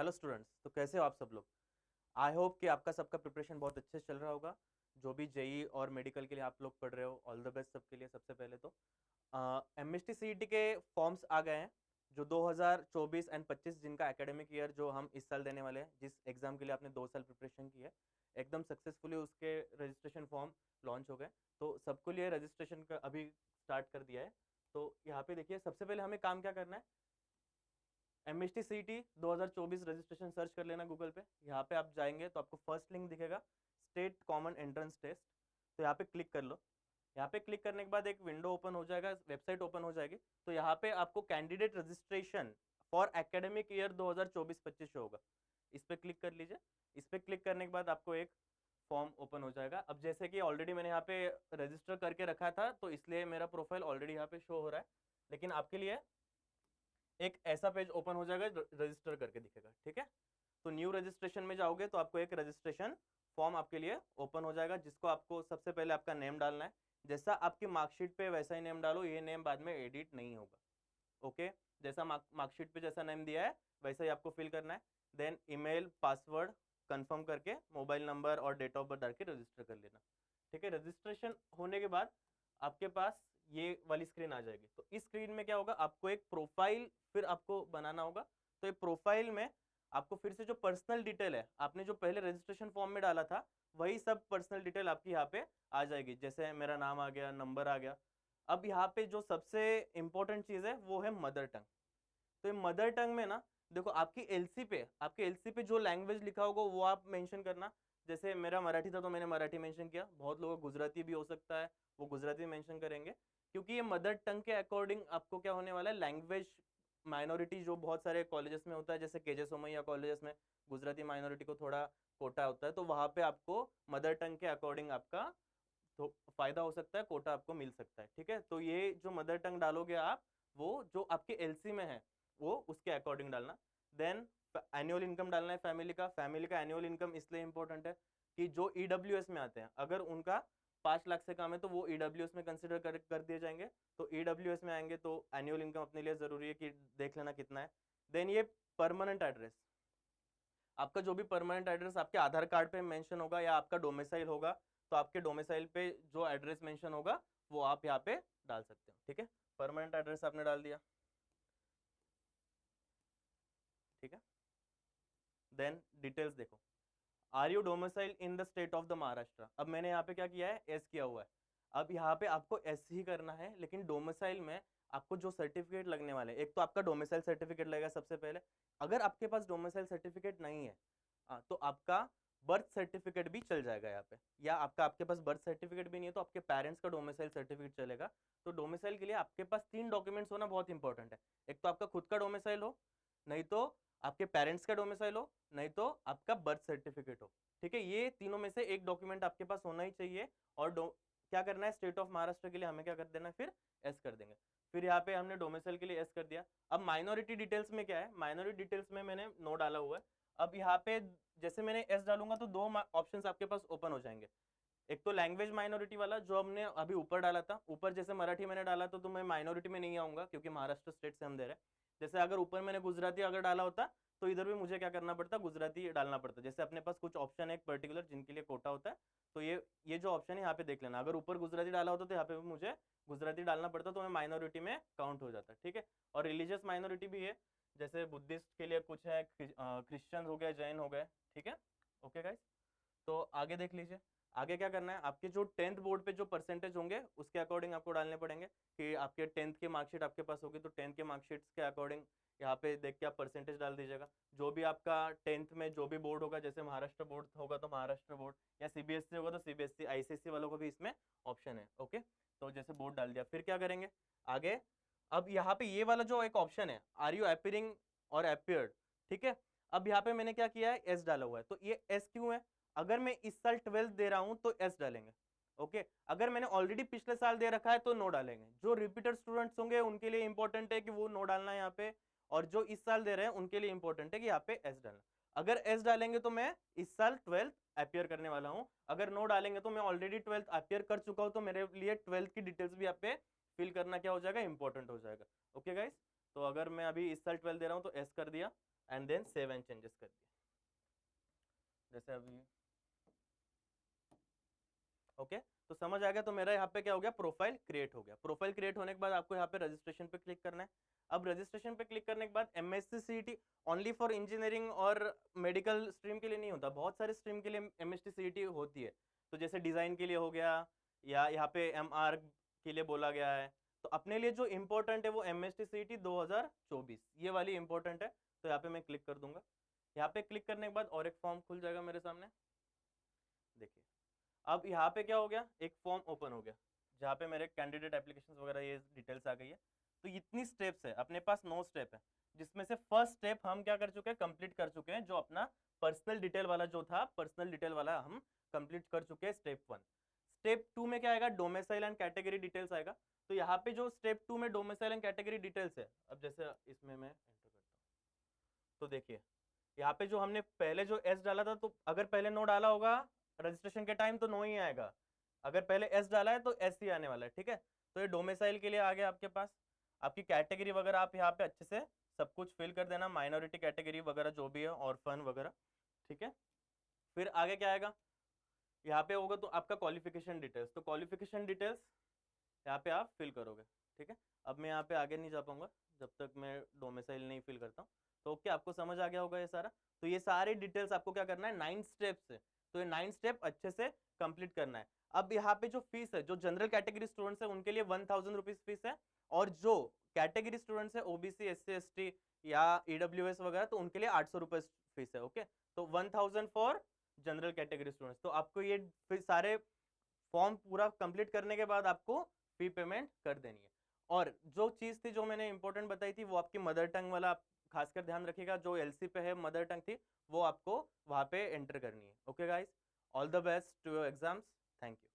Hello students, तो कैसे हो आप सब लोग। आई होप कि आपका सबका प्रिपरेशन बहुत अच्छे से चल रहा होगा। जो भी जेई और मेडिकल के लिए आप लोग पढ़ रहे हो, ऑल द बेस्ट सबके लिए। सबसे पहले तो एमएसटी सीईटी के फॉर्म्स आ गए हैं, जो 2024 एंड 25 जिनका एकेडमिक ईयर जो हम इस साल देने वाले हैं, जिस एग्जाम के लिए आपने 2 साल प्रिपरेशन की है, एकदम सक्सेसफुली उसके रजिस्ट्रेशन फॉर्म लॉन्च हो गए। तो सबके लिए रजिस्ट्रेशन का अभी स्टार्ट कर दिया है। तो यहाँ पे देखिए, सबसे पहले हमें काम क्या करना है। एमएसटी सीईटी 2024 रजिस्ट्रेशन सर्च कर लेना गूगल पे। यहाँ पे आप जाएंगे तो आपको फर्स्ट लिंक दिखेगा, स्टेट कॉमन एंट्रेंस टेस्ट। तो यहाँ पे क्लिक कर लो। यहाँ पे क्लिक करने के बाद एक विंडो ओपन हो जाएगा, वेबसाइट ओपन हो जाएगी। तो यहाँ पे आपको candidate registration for academic year 2024-25 होगा, इस पे क्लिक कर लीजिए। इस पे क्लिक करने के बाद आपको एक फॉर्म ओपन हो जाएगा। अब जैसे कि ऑलरेडी मैंने यहाँ पे रजिस्टर करके रखा था, तो इसलिए मेरा प्रोफाइल ऑलरेडी यहाँ पे शो हो रहा है। लेकिन आपके लिए एक ऐसा पेज ओपन हो जाएगा, रजिस्टर करके दिखेगा। ठीक है, तो न्यू रजिस्ट्रेशन में जाओगे तो आपको एक रजिस्ट्रेशन फॉर्म आपके लिए ओपन हो जाएगा, जिसको आपको सबसे पहले आपका नेम डालना है। जैसा आपकी मार्कशीट पे वैसा ही नेम डालो, ये नेम बाद में एडिट नहीं होगा। ओके, जैसा मार्कशीट पे जैसा नेम दिया है वैसा ही आपको फिल करना है। देन ईमेल पासवर्ड कंफर्म करके मोबाइल नंबर और डेट ऑफ बर्थ डाल के रजिस्टर कर लेना। ठीक है, रजिस्ट्रेशन होने के बाद आपके पास ये वाली स्क्रीन आ जाएगी। तो इस स्क्रीन में क्या होगा, आपको एक प्रोफाइल फिर आपको बनाना होगा। तो ये प्रोफाइल में आपको फिर से जो पर्सनल डिटेल है, आपने जो पहले रजिस्ट्रेशन फॉर्म में डाला था, वही सब पर्सनल डिटेल आपकी यहाँ पे आ जाएगी। जैसे मेरा नाम आ गया, नंबर आ गया। अब यहाँ पे जो सबसे इंपॉर्टेंट चीज है वो है मदर टंग। तो ये मदर टंग में ना, देखो आपके एलसी पे जो लैंग्वेज लिखा होगा वो आप मेंशन करना। जैसे मेरा मराठी था तो मैंने मराठी मेंशन किया, बहुत लोगों को गुजराती भी हो सकता है, वो गुजराती मेंशन करेंगे। क्योंकि ये मदर टंग के अकॉर्डिंग आपको क्या होने वाला है, लैंग्वेज माइनॉरिटी जो बहुत सारे कॉलेजेस में होता है, जैसे केजे सोमैया कॉलेजेस में गुजराती माइनॉरिटी को थोड़ा कोटा होता है, तो वहां पे आपको मदर टंग के अकॉर्डिंग आपका तो फायदा हो सकता है, कोटा आपको मिल सकता है। ठीक है, तो ये जो मदर टंग डालोगे आप, वो जो आपके एलसी में है वो उसके अकॉर्डिंग डालना। देन एनुअल इनकम डालना है फैमिली का एनुअल इनकम इसलिए इंपॉर्टेंट है कि जो ईडब्ल्यूएस में आते हैं, अगर उनका 5 लाख से कम है तो वो ईडब्ल्यूएस में कंसिडर कर दिए जाएंगे। तो ईडब्ल्यूएस में आएंगे तो एनुअल इनकम अपने लिए जरूरी है कि देख लेना कितना है। देन ये परमानेंट एड्रेस, आपका जो भी परमानेंट एड्रेस आपके आधार कार्ड पे मेंशन होगा या आपका डोमिसाइल होगा, तो आपके डोमिसाइल पे जो एड्रेस मेंशन होगा वो आप यहाँ पे डाल सकते हो। ठीक है, परमानेंट एड्रेस आपने डाल दिया। ठीक है, देन डिटेल्स देखो, are you domicile in the state of the Maharashtra. अब मैंने यहाँ पे क्या किया है, एस किया हुआ है। अब यहाँ पे आपको एस ही करना है, लेकिन डोमिसाइल में आपको जो सर्टिफिकेट लगने वाले, एक तो आपका डोमिसाइल सर्टिफिकेट लगेगा सबसे पहले। अगर आपके पास डोमिसाइल सर्टिफिकेट नहीं है तो आपका बर्थ सर्टिफिकेट भी चल जाएगा यहाँ पे, या आपके पास बर्थ सर्टिफिकेट भी नहीं है तो आपके पेरेंट्स का डोमिसाइल सर्टिफिकेट चलेगा। तो डोमिसाइल के लिए आपके पास 3 डॉक्यूमेंट्स होना बहुत इंपॉर्टेंट है। एक तो आपका खुद का डोमिसाइल हो, नहीं तो आपके पेरेंट्स का डोमिसाइल हो, नहीं तो आपका बर्थ सर्टिफिकेट हो। ठीक है, ये तीनों में से एक डॉक्यूमेंट आपके पास होना ही चाहिए। और क्या करना है, स्टेट ऑफ महाराष्ट्र के लिए हमें क्या कर देना है, फिर एस कर देंगे। फिर यहाँ पे हमने डोमिसाइल के लिए एस कर दिया। अब माइनॉरिटी डिटेल्स में क्या है, माइनॉरिटी डिटेल्स में मैंने नो डाला हुआ है। अब यहाँ पे जैसे मैंने एस डालूंगा तो 2 ऑप्शंस आपके पास ओपन हो जाएंगे। एक तो लैंग्वेज माइनॉरिटी वाला जो हमने अभी ऊपर डाला था, ऊपर जैसे मराठी मैंने डाला तो मैं माइनॉरिटी में नहीं आऊंगा क्योंकि महाराष्ट्र स्टेट से हम दे रहे हैं। जैसे अगर ऊपर मैंने गुजराती अगर डाला होता तो इधर भी मुझे क्या करना पड़ता, गुजराती डालना पड़ता। जैसे अपने पास कुछ ऑप्शन है एक पर्टिकुलर जिनके लिए कोटा होता है, तो ये जो ऑप्शन है यहाँ पे देख लेना। अगर ऊपर गुजराती डाला होता तो यहाँ पे भी मुझे गुजराती डालना पड़ता, तो मैं माइनॉरिटी में काउंट हो जाता। ठीक है, और रिलीजियस माइनॉरिटी भी है, जैसे बुद्धिस्ट के लिए कुछ है, क्रिश्चियन हो गए, जैन हो गए। ठीक है, ओके गाइस, तो आगे देख लीजिए। आगे क्या करना है, आपके जो 10th बोर्ड पे जो परसेंटेज होंगे उसके अकॉर्डिंग आपको डालने पड़ेंगे। कि आपके 10th की मार्कशीट आपके पास होगी तो 10th के मार्कशीट्स के अकॉर्डिंग यहाँ पे देख के आप परसेंटेज डाल दीजिएगा। जो भी आपका 10th में जो भी बोर्ड होगा, जैसे महाराष्ट्र बोर्ड होगा तो महाराष्ट्र बोर्ड, या सीबीएसई होगा तो सीबीएसई, आईसीएसई वालों को भी इसमें ऑप्शन है। ओके, तो जैसे बोर्ड डाल दिया, फिर क्या करेंगे आगे। अब यहाँ पे ये वाला जो एक ऑप्शन है, आर यू अपीयरिंग और अपीयर्ड, ठीक है। अब यहाँ पे मैंने क्या किया है, एस डाला हुआ है। तो ये एस क्यों है, अगर मैं इस साल 12th दे रहा हूं तो एस डालेंगे। ओके, अगर मैंने ऑलरेडी पिछले साल दे रखा है तो नो डालेंगे। जो रिपीटर स्टूडेंट्स होंगे उनके लिए इंपॉर्टेंट है कि वो नो डालना है यहाँ पे, और जो इस साल दे रहे हैं उनके लिए इंपॉर्टेंट है कि यहाँ पे एस डालना। अगर एस डालेंगे तो मैं इस साल 12th अपियर करने वाला हूं, अगर नो डालेंगे तो मैं ऑलरेडी 12th अपियर कर चुका हूं, तो मेरे लिए 12th की डिटेल्स भी यहाँ पे फिल करना क्या हो जाएगा, इंपॉर्टेंट हो जाएगा। ओके गाइस, तो अगर मैं अभी इस साल 12th दे रहा हूं तो एस कर दिया। And then save and changes कर दिए, जैसे अभी ओके तो समझ आ गया। तो मेरा यहाँ पे क्या हो गया, प्रोफाइल क्रिएट हो गया। प्रोफाइल क्रिएट होने के बाद आपको यहाँ पे रजिस्ट्रेशन पे क्लिक करना है। अब रजिस्ट्रेशन पे क्लिक करने के बाद MSc CET only for engineering और मेडिकल स्ट्रीम के लिए नहीं होता, बहुत सारे स्ट्रीम के लिए एमएसटी सीईटी होती है। तो जैसे डिजाइन के लिए हो गया, या यहाँ पे एमआर के लिए बोला गया है। तो अपने लिए जो इम्पोर्टेंट है वो एमएसटी सीईटी 2024 ये वाली इंपॉर्टेंट है। तो यहाँ पे मैं क्लिक कर दूंगा। यहाँ पे क्लिक करने के बाद और एक फॉर्म खुल जाएगा मेरे सामने, देखिए। अब यहाँ पे क्या हो गया, एक फॉर्म ओपन हो गया जहाँ पे मेरे कैंडिडेट एप्लीकेशन वगैरह ये डिटेल्स आ गई है। तो इतनी स्टेप्स है, अपने पास 9 स्टेप है, जिसमें से फर्स्ट स्टेप हम क्या कर चुके हैं, कंप्लीट कर चुके हैं। जो अपना पर्सनल डिटेल वाला जो था, पर्सनल डिटेल वाला हम कंप्लीट कर चुके हैं, स्टेप 1। स्टेप 2 में क्या आएगा, डोमिसाइल एंड कैटेगरी डिटेल्स आएगा। तो यहाँ पे जो स्टेप 2 में डोमिसाइल एंड कैटेगरी डिटेल्स है, अब जैसे इसमें मैं एंटर करता हूँ तो देखिए यहाँ पे जो हमने पहले जो एस डाला था, तो अगर पहले नो डाला होगा रजिस्ट्रेशन के टाइम तो नो ही आएगा, अगर पहले एस डाला है तो एस ही आने वाला है, ठीक है। तो ये डोमिसाइल के लिए आ गया आपके पास। आपकी कैटेगरी वगैरह आप यहाँ पे अच्छे से सब कुछ फिल कर देना, माइनॉरिटी कैटेगरी वगैरह जो भी है, ऑर्फन वगैरह, ठीक है। फिर आगे क्या आएगा, यहाँ पे होगा तो आपका क्वालिफिकेशन डिटेल्स। तो क्वालिफिकेशन डिटेल्स यहाँ पे आप फिल करोगे, ठीक है। अब मैं यहाँ पे आगे नहीं जा पाऊंगा जब तक मैं डोमिसाइल नहीं फिल करता हूँ। तो ओके, आपको समझ आ गया होगा ये सारा। तो ये सारे डिटेल्स आपको क्या करना है, 9 स्टेप्स है, तो ये 9 स्टेप अच्छे से कंप्लीट करना है। अब यहाँ पे जो फीस है, जो जनरल कैटेगरी स्टूडेंट्स है उनके लिए 1000 रुपीज फीस है, और जो कैटेगरी स्टूडेंट्स है ओबीसी एससी एसटी या ईडब्ल्यूएस वगैरह, तो उनके लिए 800 रुपए फीस है। ओके, तो 1000 फॉर जनरल कैटेगरी स्टूडेंट्स। तो आपको ये फिर सारे फॉर्म पूरा कंप्लीट करने के बाद आपको फी पेमेंट कर देनी है। और जो चीज थी जो मैंने इंपॉर्टेंट बताई थी, वो आपकी मदर टंग वाला आप खासकर ध्यान रखिएगा, जो एलसी पे है मदर टंग थी वो आपको वहां पे एंटर करनी है। Okay guys, all the best to your exams, thank you.